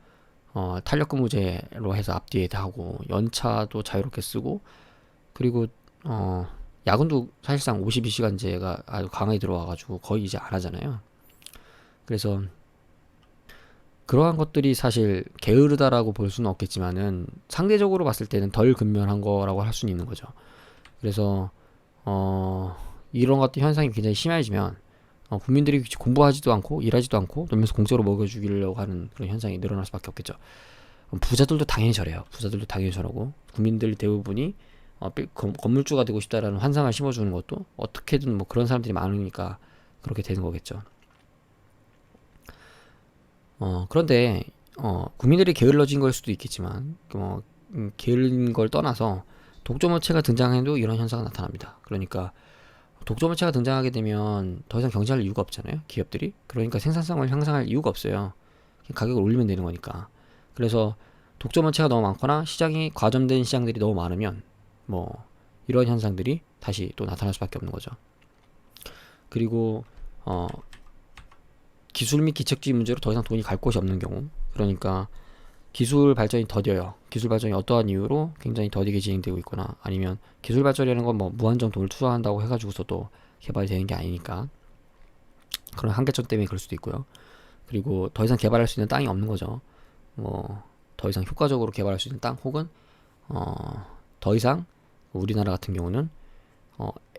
탄력근무제로 해서 앞뒤에 다 하고 연차도 자유롭게 쓰고, 그리고 야근도 사실상 52시간제가 아주 강하게 들어와가지고 거의 이제 안 하잖아요. 그래서 그러한 것들이 사실 게으르다라고 볼 수는 없겠지만은 상대적으로 봤을 때는 덜 근면한 거라고 할 수는 있는 거죠. 그래서 이런 것들 현상이 굉장히 심해지면 국민들이 공부하지도 않고 일하지도 않고 놀면서 공짜로 먹여주기려고 하는 그런 현상이 늘어날 수밖에 없겠죠. 부자들도 당연히 저래요. 부자들도 당연히 저러고, 국민들 대부분이 건물주가 되고 싶다라는 환상을 심어주는 것도 어떻게든 뭐 그런 사람들이 많으니까 그렇게 되는 거겠죠. 그런데 국민들이 게을러진 걸 수도 있겠지만 게을린 걸 떠나서 독점업체가 등장해도 이런 현상이 나타납니다. 그러니까 독점업체가 등장하게 되면 더 이상 경쟁할 이유가 없잖아요, 기업들이. 그러니까 생산성을 향상할 이유가 없어요. 가격을 올리면 되는 거니까. 그래서 독점업체가 너무 많거나 시장이 과점된 시장들이 너무 많으면 뭐 이런 현상들이 다시 또 나타날 수밖에 없는 거죠. 그리고 기술 및 기책주의 문제로 더 이상 돈이 갈 곳이 없는 경우, 그러니까 기술 발전이 더뎌요. 기술 발전이 어떠한 이유로 굉장히 더디게 진행되고 있거나, 아니면 기술 발전이라는 건 뭐 무한정 돈을 투자한다고 해가지고서도 개발이 되는 게 아니니까 그런 한계점 때문에 그럴 수도 있고요. 그리고 더 이상 개발할 수 있는 땅이 없는 거죠. 뭐 더 이상 효과적으로 개발할 수 있는 땅, 혹은 더 이상 우리나라 같은 경우는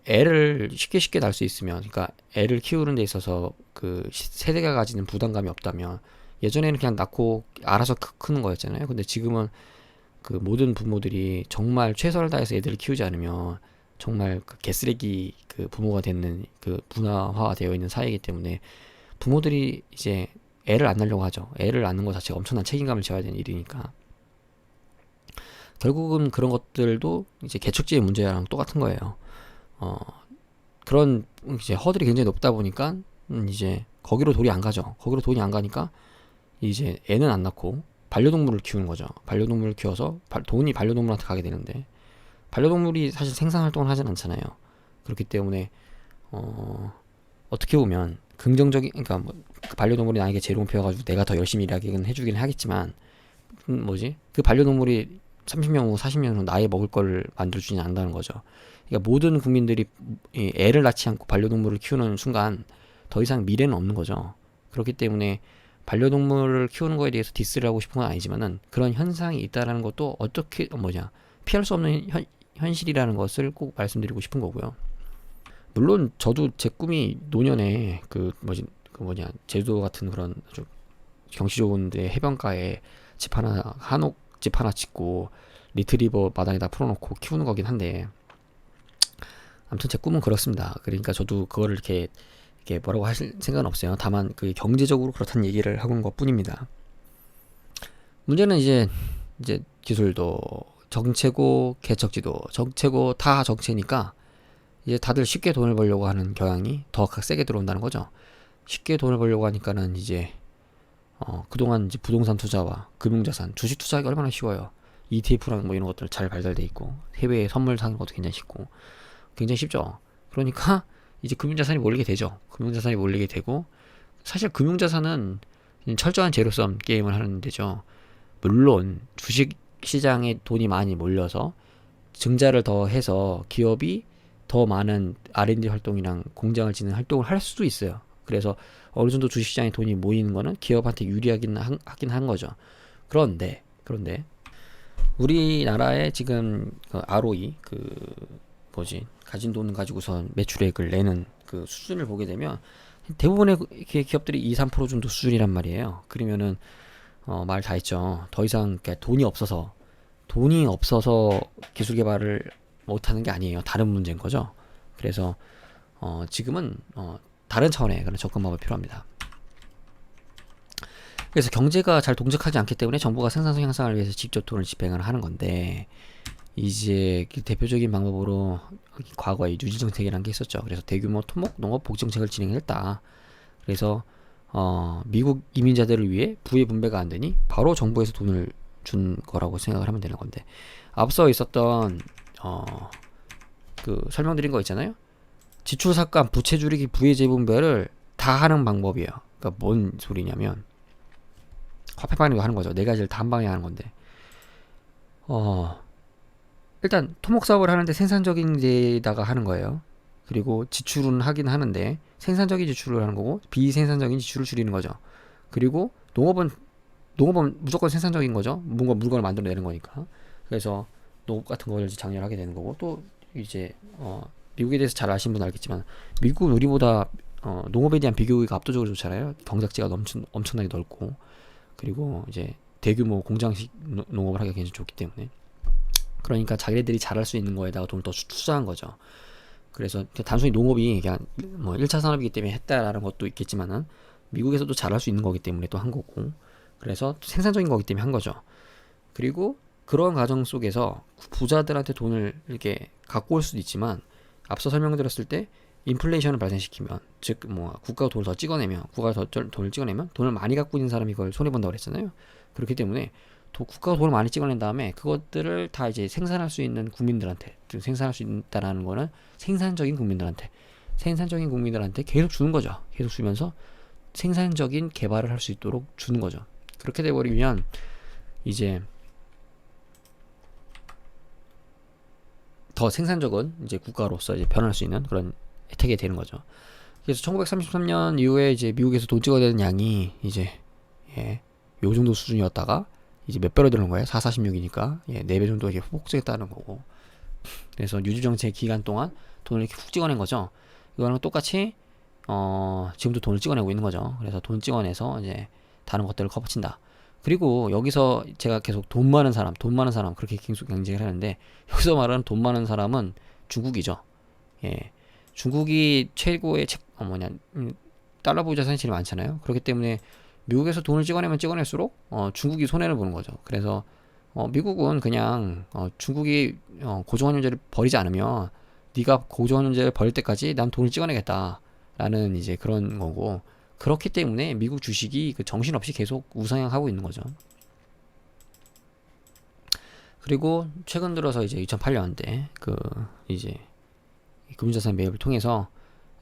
애를 쉽게 낳을 수 있으면, 그러니까 애를 키우는 데 있어서 그 세대가 가지는 부담감이 없다면, 예전에는 그냥 낳고 알아서 크는 거였잖아요. 근데 지금은 그 모든 부모들이 정말 최선을 다해서 애들을 키우지 않으면 정말 그 개쓰레기 그 부모가 되는 그 문화화가 되어 있는 사회이기 때문에 부모들이 이제 애를 안 낳으려고 하죠. 애를 낳는 것 자체가 엄청난 책임감을 져야 되는 일이니까. 결국은 그런 것들도 이제 개척지의 문제랑 똑같은 거예요. 그런 이제 허들이 굉장히 높다 보니까 이제 거기로 돈이 안 가죠. 거기로 돈이 안 가니까 이제 애는 안 낳고 반려동물을 키우는 거죠. 반려동물을 키워서 돈이 반려동물한테 가게 되는데, 반려동물이 사실 생산활동을 하진 않잖아요. 그렇기 때문에 어떻게 보면 긍정적인, 그러니까 뭐그 반려동물이 나에게 재롱 피워가지고 내가 더 열심히 일하긴 해주긴 하겠지만, 그 반려동물이 30년 후 40년 후 나의 먹을 걸 만들어주진 않는다는 거죠. 그러니까 모든 국민들이 애를 낳지 않고 반려동물을 키우는 순간 더 이상 미래는 없는 거죠. 그렇기 때문에 반려동물을 키우는 거에 대해서 디스를 하고 싶은 건 아니지만은 그런 현상이 있다라는 것도 어떻게 피할 수 없는 현실이라는 것을 꼭 말씀드리고 싶은 거고요. 물론 저도 제 꿈이 노년에 제주도 같은 그런 아주 경치 좋은데 해변가에 집 하나 한옥 집 하나 짓고 리트리버 마당에다 풀어놓고 키우는 거긴 한데, 아무튼 제 꿈은 그렇습니다. 그러니까 저도 그거를 이렇게 뭐라고 하실 생각은 없어요. 다만 그 경제적으로 그렇다는 얘기를 하고 있는 것뿐입니다. 문제는 이제 기술도 정체고 개척지도 정체고 다 정체니까 이제 다들 쉽게 돈을 벌려고 하는 경향이 더 세게 들어온다는 거죠. 쉽게 돈을 벌려고 하니까는 이제 그동안 이제 부동산 투자와 금융자산, 주식 투자하기 얼마나 쉬워요. ETF랑 뭐 이런 것들 잘 발달돼 있고 해외에 선물 사는 것도 굉장히 쉽고 굉장히 쉽죠. 그러니까 이제 금융자산이 몰리게 되죠. 금융자산이 몰리게 되고, 사실 금융자산은 철저한 제로섬 게임을 하는 데죠. 물론 주식 시장에 돈이 많이 몰려서 증자를 더 해서 기업이 더 많은 R&D 활동이랑 공장을 짓는 활동을 할 수도 있어요. 그래서 어느 정도 주식시장에 돈이 모이는 거는 기업한테 하긴 한 거죠. 그런데 우리나라의 지금 그 ROE 가진 돈 가지고선 매출액을 내는 그 수준을 보게 되면 대부분의 기업들이 2-3% 정도 수준이란 말이에요. 그러면은 말 다 했죠. 더 이상 그러니까 돈이 없어서 기술 개발을 못하는 게 아니에요. 다른 문제인 거죠. 그래서 지금은 다른 차원의 그런 접근 방법이 필요합니다. 그래서 경제가 잘 동작하지 않기 때문에 정부가 생산성 향상을 위해서 직접 돈을 집행을 하는 건데, 이제 대표적인 방법으로 과거에 유지 정책이라는 게 있었죠. 그래서 대규모 토목 농업 복지 정책을 진행했다. 그래서 미국 이민자들을 위해 부의 분배가 안 되니 바로 정부에서 돈을 준 거라고 생각을 하면 되는 건데, 앞서 있었던 그 설명드린 거 있잖아요. 지출 삭감, 부채 줄이기, 부의 재분배를 다 하는 방법이에요. 그러니까 뭔 소리냐면 화폐 발행도 하는 거죠. 네 가지를 다 한 방에 하는 건데, 일단 토목 사업을 하는데 생산적인 데다가 하는 거예요. 그리고 지출은 하긴 하는데 생산적인 지출을 하는 거고 비생산적인 지출을 줄이는 거죠. 그리고 농업은 무조건 생산적인 거죠. 뭔가 물건을 만들어내는 거니까. 그래서 농업 같은 걸 장려하게 되는 거고, 또 이제 미국에 대해서 잘 아시는 분 알겠지만 미국은 우리보다 농업에 대한 비교가 압도적으로 좋잖아요. 경작지가 엄청나게 넓고, 그리고 이제 대규모 공장식 농업을 하기가 굉장히 좋기 때문에, 그러니까 자기네들이 잘할 수 있는 거에다가 돈을 더 투자한 거죠. 그래서 단순히 농업이 그냥 뭐 1차 산업이기 때문에 했다라는 것도 있겠지만은 미국에서도 잘할 수 있는 거기 때문에 또 한 거고, 그래서 생산적인 거기 때문에 한 거죠. 그리고 그런 과정 속에서 부자들한테 돈을 이렇게 갖고 올 수도 있지만, 앞서 설명드렸을 때 인플레이션을 발생시키면, 즉 뭐 국가가 돈을 더 찍어내면, 돈을 찍어내면 돈을 많이 갖고 있는 사람이 그걸 손해 본다고 그랬잖아요. 그렇기 때문에 국가가 돈을 많이 찍어낸 다음에 그것들을 다 이제 생산할 수 있는 국민들한테, 즉 생산할 수 있다라는 거는 생산적인 국민들한테 계속 주는 거죠. 계속 주면서 생산적인 개발을 할 수 있도록 주는 거죠. 그렇게 돼버리면 이제 더 생산적인 이제 국가로서 이제 변할 수 있는 그런 혜택이 되는 거죠. 그래서 1933년 이후에 이제 미국에서 돈 찍어내는 양이 이제 요 정도 수준이었다가 이제 몇 배로 되는 거예요. 4,46이니까 4배 정도 이렇게 폭증했다는 거고. 그래서 유주정책 기간 동안 돈을 이렇게 훅 찍어낸 거죠. 이거랑 똑같이 지금도 돈을 찍어내고 있는 거죠. 그래서 돈 찍어내서 이제 다른 것들을 커버친다. 그리고 여기서 제가 계속 돈 많은 사람 그렇게 계속 경쟁을 하는데, 여기서 말하는 돈 많은 사람은 중국이죠. 중국이 최고의 달러 보유 자산이 제일 많잖아요. 그렇기 때문에 미국에서 돈을 찍어내면 찍어낼수록 중국이 손해를 보는 거죠. 그래서 미국은 그냥 중국이 고정환율제를 버리지 않으면 네가 고정환율제를 버릴 때까지 난 돈을 찍어내겠다라는 이제 그런 거고, 그렇기 때문에 미국 주식이 그 정신없이 계속 우상향하고 있는 거죠. 그리고 최근 들어서 이제 2008년대 그 이제 금융자산 매입을 통해서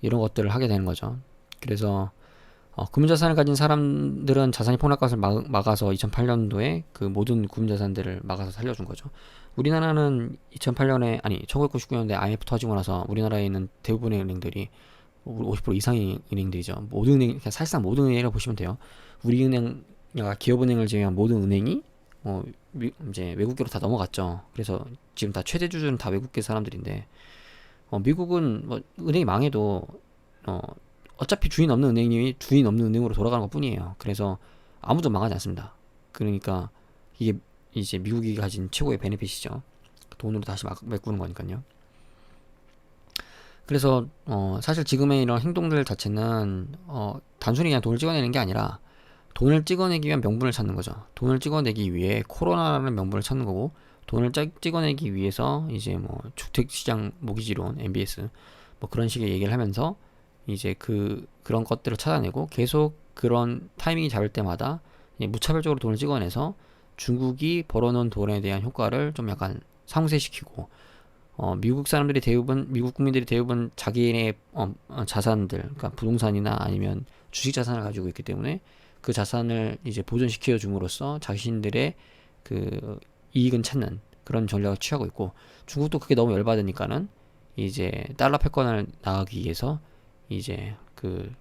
이런 것들을 하게 되는 거죠. 그래서 금융자산을 가진 사람들은 자산이 폭락것을 막아서 2008년도에 그 모든 금융자산들을 막아서 살려준 거죠. 우리나라는 1999년도에 IMF 터지고 나서 우리나라에 있는 대부분의 은행들이 50% 이상의 은행들이죠. 모든 은행, 사실상 모든 은행이라고 보시면 돼요. 우리은행, 기업은행을 제외한 모든 은행이 이제 외국계로 다 넘어갔죠. 그래서 지금 다 최대 주주는 다 외국계 사람들인데, 미국은 뭐 은행이 망해도 어차피 주인 없는 은행이 주인 없는 은행으로 돌아가는 것뿐이에요. 그래서 아무도 망하지 않습니다. 그러니까 이게 이제 미국이 가진 최고의 베네핏이죠. 돈으로 다시 메꾸는 거니까요. 그래서 사실 지금의 이런 행동들 자체는 단순히 그냥 돈을 찍어내는 게 아니라 돈을 찍어내기 위한 명분을 찾는 거죠. 돈을 찍어내기 위해 코로나라는 명분을 찾는 거고, 돈을 찍어내기 위해서 이제 뭐 주택시장 모기지론, MBS 뭐 그런 식의 얘기를 하면서 이제 그런 것들을 찾아내고 계속 그런 타이밍이 잡을 때마다 무차별적으로 돈을 찍어내서 중국이 벌어놓은 돈에 대한 효과를 좀 약간 상쇄시키고, 미국 사람들이 대부분, 미국 국민들이 대부분 자기의 자산들, 그러니까 부동산이나 아니면 주식 자산을 가지고 있기 때문에 그 자산을 이제 보존시켜 줌으로써 자신들의 그 이익은 찾는 그런 전략을 취하고 있고, 중국도 그게 너무 열받으니까는 이제 달러 패권을 나가기 위해서 이제 그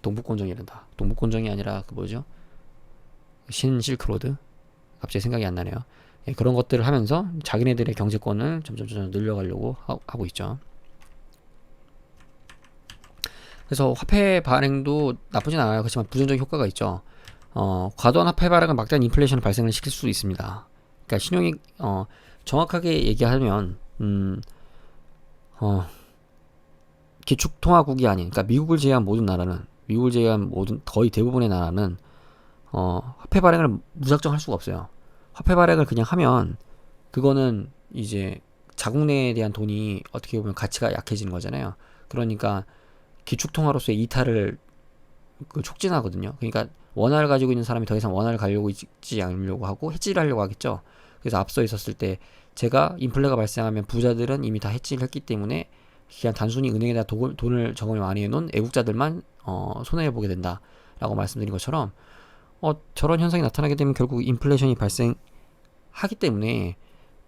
동북곤정이란다. 동북곤정이 아니라 그 뭐죠? 신실크로드? 갑자기 생각이 안 나네요. 예, 그런 것들을 하면서 자기네들의 경제권을 점점 늘려가려고 하고 있죠. 그래서 화폐 발행도 나쁘진 않아요. 그렇지만 부정적 효과가 있죠. 과도한 화폐 발행은 막대한 인플레이션을 발생을 시킬 수 있습니다. 그러니까 신용이 정확하게 얘기하면 기축통화국이 아닌, 그러니까 미국을 제외한 모든 나라는, 미국을 제외한 모든 거의 대부분의 나라는 화폐 발행을 무작정 할 수가 없어요. 화폐 발행을 그냥 하면 그거는 이제 자국 내에 대한 돈이 어떻게 보면 가치가 약해지는 거잖아요. 그러니까 기축통화로서의 이탈을 촉진하거든요. 그러니까 원화를 가지고 있는 사람이 더 이상 원화를 가지고 있지 않으려고 하고 해지를 하려고 하겠죠. 그래서 앞서 있었을 때 제가 인플레가 발생하면 부자들은 이미 다 해지를 했기 때문에 그냥 단순히 은행에다 돈을 저금을 많이 해놓은 애국자들만 손해를 보게 된다라고 말씀드린 것처럼 저런 현상이 나타나게 되면 결국 인플레이션이 발생하기 때문에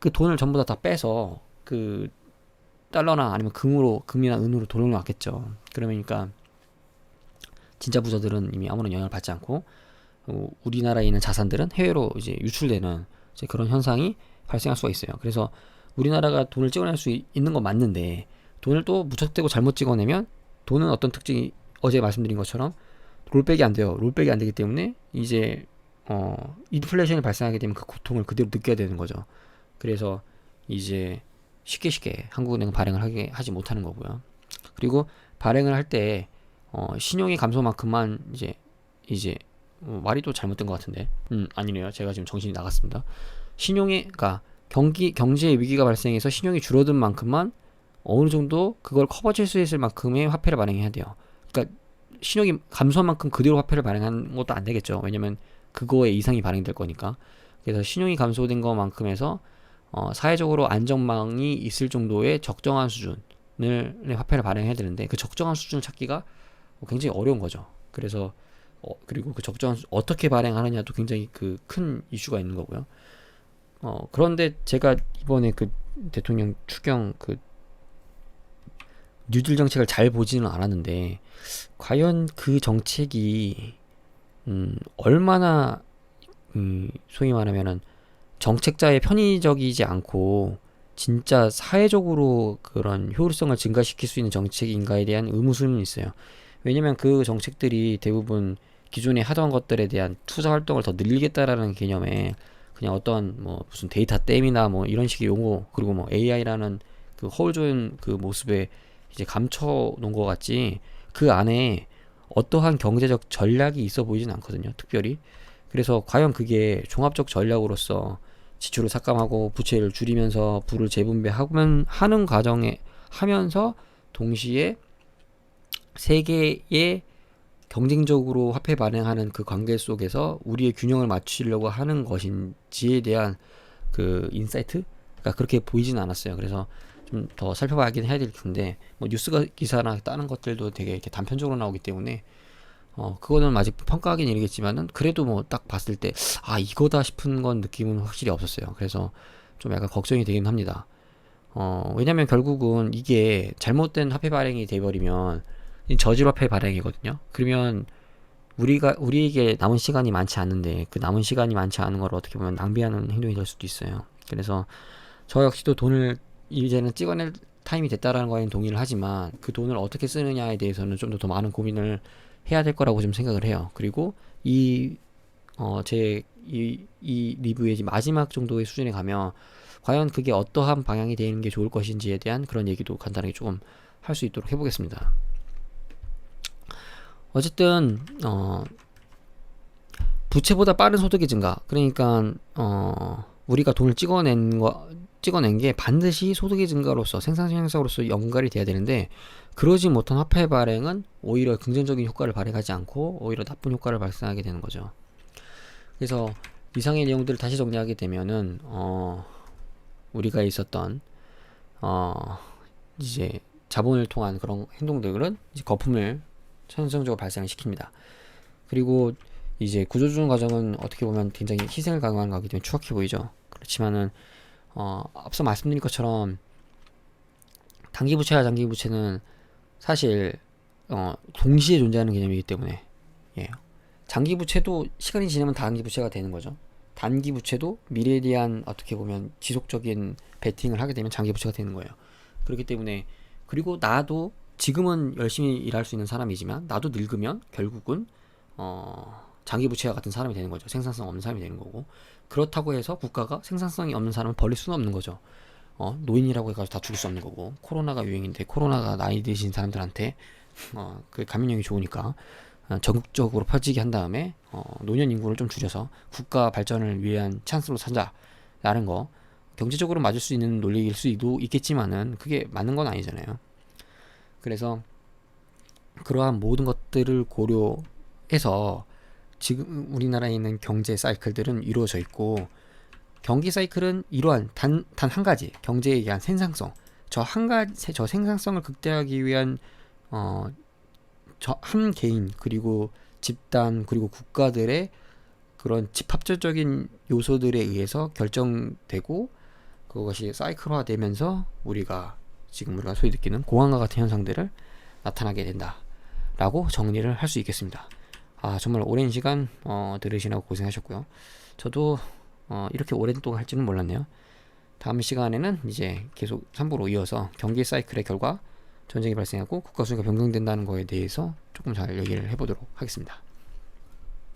그 돈을 전부 다 빼서 그 달러나 아니면 금이나 은으로 돌려놨겠죠. 그러니까 진짜 부자들은 이미 아무런 영향을 받지 않고 우리나라에 있는 자산들은 해외로 이제 유출되는 이제 그런 현상이 발생할 수가 있어요. 그래서 우리나라가 돈을 찍어낼 수 있는 건 맞는데, 돈을 또 무턱대고 잘못 찍어내면 돈은 어떤 특징이 어제 말씀드린 것처럼 롤백이 안 돼요. 롤백이 안 되기 때문에 이제 인플레이션이 발생하게 되면 그 고통을 그대로 느껴야 되는 거죠. 그래서 이제 쉽게 한국은행은 발행을 하지 못하는 거고요. 그리고 발행을 할 때 신용의 감소만큼만 이제 말이 또 잘못된 것 같은데, 아니네요. 제가 지금 정신이 나갔습니다. 그러니까 경제의 위기가 발생해서 신용이 줄어든 만큼만 어느 정도 그걸 커버칠 수 있을 만큼의 화폐를 발행해야 돼요. 그러니까 신용이 감소한 만큼 그대로 화폐를 발행하는 것도 안 되겠죠. 왜냐면 그거에 이상이 발행될 거니까. 그래서 신용이 감소된 것만큼에서 사회적으로 안전망이 있을 정도의 적정한 수준의 화폐를 발행해야 되는데, 그 적정한 수준을 찾기가 굉장히 어려운 거죠. 그래서 그리고 그 적정한 어떻게 발행하느냐도 굉장히 그 큰 이슈가 있는 거고요. 그런데 제가 이번에 그 대통령 추경 그 뉴딜 정책을 잘 보지는 않았는데, 과연 그 정책이 얼마나 소위 말하면은 정책자의 편의적이지 않고 진짜 사회적으로 그런 효율성을 증가시킬 수 있는 정책인가에 대한 의무심이 있어요. 왜냐면 그 정책들이 대부분 기존에 하던 것들에 대한 투자 활동을 더 늘리겠다라는 개념에 그냥 어떤 뭐 무슨 데이터 댐이나 뭐 이런 식의 용어, 그리고 뭐 AI라는 그 허울 좋은 그 모습에 이제 감춰 놓은 것 같지, 그 안에 어떠한 경제적 전략이 있어 보이진 않거든요, 특별히. 그래서 과연 그게 종합적 전략으로서 지출을 삭감하고 부채를 줄이면서 부를 하는 과정에 하면서 동시에 세계의 경쟁적으로 화폐 발행하는 그 관계 속에서 우리의 균형을 맞추려고 하는 것인지에 대한 그 인사이트가 그렇게 보이지는 않았어요. 그래서 좀 더 살펴봐야긴 해야 될 텐데, 뭐 뉴스 기사나 다른 것들도 되게 이렇게 단편적으로 나오기 때문에 그거는 아직 평가하기는 이르겠지만은 그래도 뭐 딱 봤을 때 이거다 싶은 건 느낌은 확실히 없었어요. 그래서 좀 약간 걱정이 되긴 합니다. 왜냐면 결국은 이게 잘못된 화폐 발행이 돼버리면 저질 화폐 발행이거든요. 그러면 우리에게 남은 시간이 많지 않은데 그 남은 시간이 많지 않은 걸 어떻게 보면 낭비하는 행동이 될 수도 있어요. 그래서 저 역시도 돈을 이제는 찍어낼 타임이 됐다라는 거에는 동의를 하지만 그 돈을 어떻게 쓰느냐에 대해서는 좀 더 많은 고민을 해야 될 거라고 좀 생각을 해요. 그리고 이 리뷰의 마지막 정도의 수준에 가면 과연 그게 어떠한 방향이 되는 게 좋을 것인지에 대한 그런 얘기도 간단하게 조금 할 수 있도록 해보겠습니다. 어쨌든 부채보다 빠른 소득의 증가. 그러니까 우리가 돈을 찍어낸 게 반드시 소득의 증가로서 생산성 향상으로서 연결이 돼야 되는데 그러지 못한 화폐 발행은 오히려 긍정적인 효과를 발휘하지 않고 오히려 나쁜 효과를 발생하게 되는 거죠. 그래서 이상의 내용들을 다시 정리하게 되면은 우리가 있었던 이제 자본을 통한 그런 행동들은 이제 거품을 선정적으로 발생시킵니다. 그리고 이제 구조조정 과정은 어떻게 보면 굉장히 희생을 강요하는 거기 때문에 추악해 보이죠. 그렇지만은 앞서 말씀드린 것처럼 단기 부채와 장기 부채는 사실 동시에 존재하는 개념이기 때문에 예. 장기 부채도 시간이 지나면 단기 부채가 되는 거죠. 단기 부채도 미래에 대한 어떻게 보면 지속적인 베팅을 하게 되면 장기 부채가 되는 거예요. 그렇기 때문에 그리고 나도 지금은 열심히 일할 수 있는 사람이지만 나도 늙으면 결국은 장기 부채와 같은 사람이 되는 거죠. 생산성 없는 사람이 되는 거고 그렇다고 해서 국가가 생산성이 없는 사람을 버릴 수는 없는 거죠. 노인이라고 해가지고 다 죽일 수 없는 거고 코로나가 유행인데 코로나가 나이 드신 사람들한테 그 감염력이 좋으니까 전국적으로 퍼지게 한 다음에 노년 인구를 좀 줄여서 국가 발전을 위한 찬스로 산다라는 거 경제적으로 맞을 수 있는 논리일 수도 있겠지만은 그게 맞는 건 아니잖아요. 그래서 그러한 모든 것들을 고려해서 지금 우리나라에 있는 경제 사이클들은 이루어져 있고 경기 사이클은 이러한 단 한 가지 경제에 의한 생산성 저 생산성을 극대화하기 위한 저 한 개인 그리고 집단 그리고 국가들의 그런 집합적인 요소들에 의해서 결정되고 그것이 사이클화되면서 우리가 소위 느끼는 공황과 같은 현상들을 나타나게 된다라고 정리를 할 수 있겠습니다. 정말 오랜 시간 들으시느라고 고생하셨고요. 저도 이렇게 오랜 동안 할지는 몰랐네요. 다음 시간에는 이제 계속 3부로 이어서 경기 사이클의 결과 전쟁이 발생하고 국가 수요가 변경된다는 거에 대해서 조금 잘 얘기를 해보도록 하겠습니다.